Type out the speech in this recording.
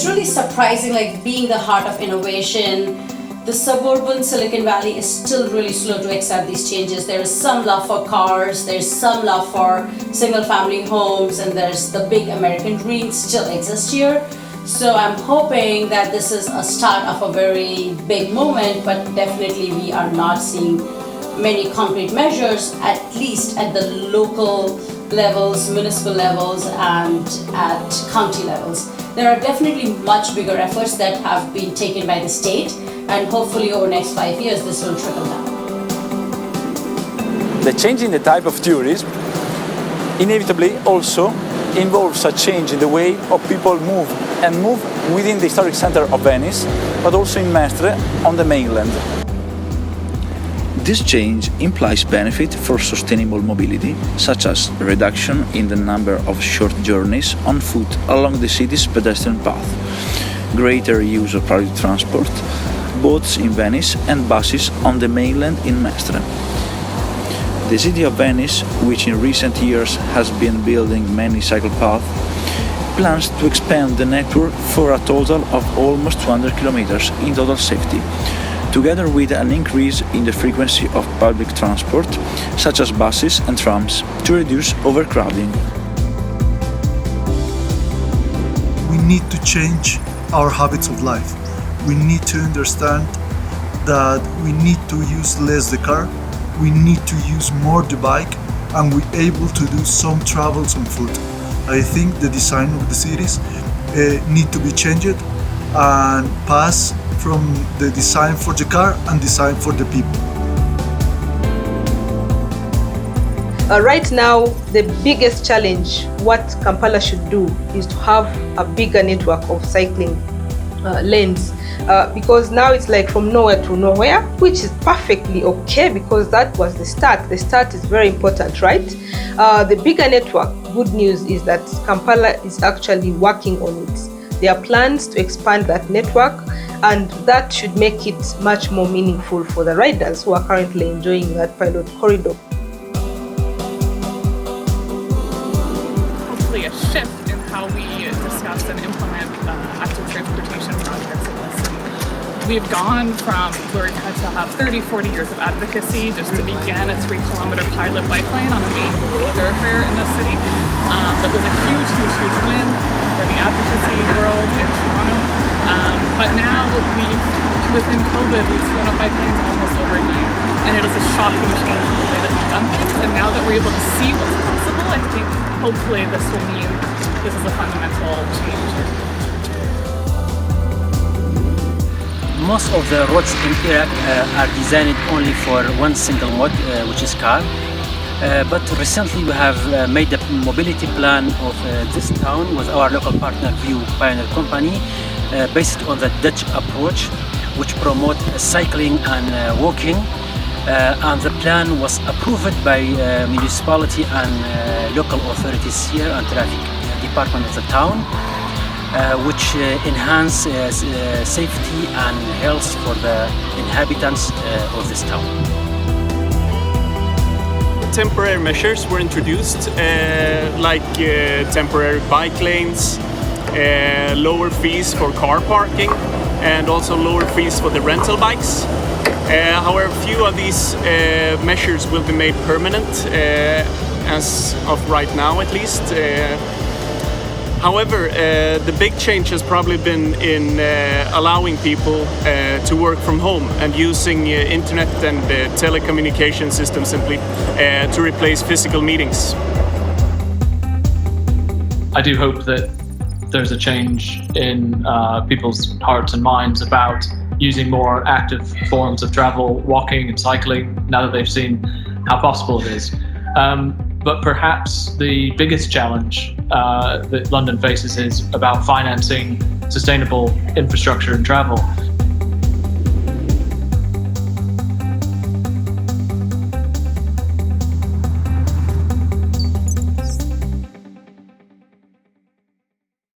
really surprising, like being the heart of innovation. The suburban Silicon Valley is still really slow to accept these changes. There is some love for cars, there's some love for single family homes, and there's the big American dream still exists here. So I'm hoping that this is a start of a very big movement, but definitely we are not seeing many concrete measures, at least at the local levels, municipal levels, and at county levels. There are definitely much bigger efforts that have been taken by the state, and hopefully over the next 5 years this will trickle down. The change in the type of tourism inevitably also involves a change in the way of people move within the historic center of Venice, but also in Mestre on the mainland. This change implies benefit for sustainable mobility, such as reduction in the number of short journeys on foot along the city's pedestrian path, greater use of public transport, boats in Venice and buses on the mainland in Mestre. The city of Venice, which in recent years has been building many cycle paths, plans to expand the network for a total of almost 200 kilometers in total safety, together with an increase in the frequency of public transport, such as buses and trams, to reduce overcrowding. We need to change our habits of life. We need to understand that we need to use less the car, we need to use more the bike, and we're able to do some travels on foot. I think the design of the cities need to be changed and pass from the design for the car and design for the people. Right now, the biggest challenge what Kampala should do is to have a bigger network of cycling lanes, because now it's like from nowhere to nowhere, which is perfectly okay because that was the start. The start is very important, right? The bigger network, good news is that Kampala is actually working on it. There are plans to expand that network, and that should make it much more meaningful for the riders who are currently enjoying that pilot corridor. Hopefully a shift in how we discuss and implement active transportation projects in the city. We've gone from where we've had to have 30, 40 years of advocacy just to begin a 3-kilometer pilot bike lane on a main thoroughfare in the city. That was a huge, huge, huge win for the advocacy world in Toronto. But now within COVID, we've thrown up bike lanes almost overnight. And it is a shocking change in the way that we've done things. And now that we're able to see what's possible, I think hopefully this will mean this is a fundamental change. Most of the roads in Iraq are designed only for one single mode, which is car. But recently we have made the mobility plan of this town with our local partner View Pioneer Company, based on the Dutch approach, which promote cycling and walking. And the plan was approved by municipality and local authorities here and traffic department of the town, which enhance safety and health for the inhabitants of this town. Temporary measures were introduced, like temporary bike lanes, lower fees for car parking, and also lower fees for the rental bikes. However, few of these measures will be made permanent, as of right now at least. However, the big change has probably been in allowing people to work from home and using internet and telecommunication systems simply to replace physical meetings. I do hope that there's a change in people's hearts and minds about using more active forms of travel, walking and cycling, now that they've seen how possible it is. But perhaps the biggest challenge that London faces is about financing sustainable infrastructure and travel.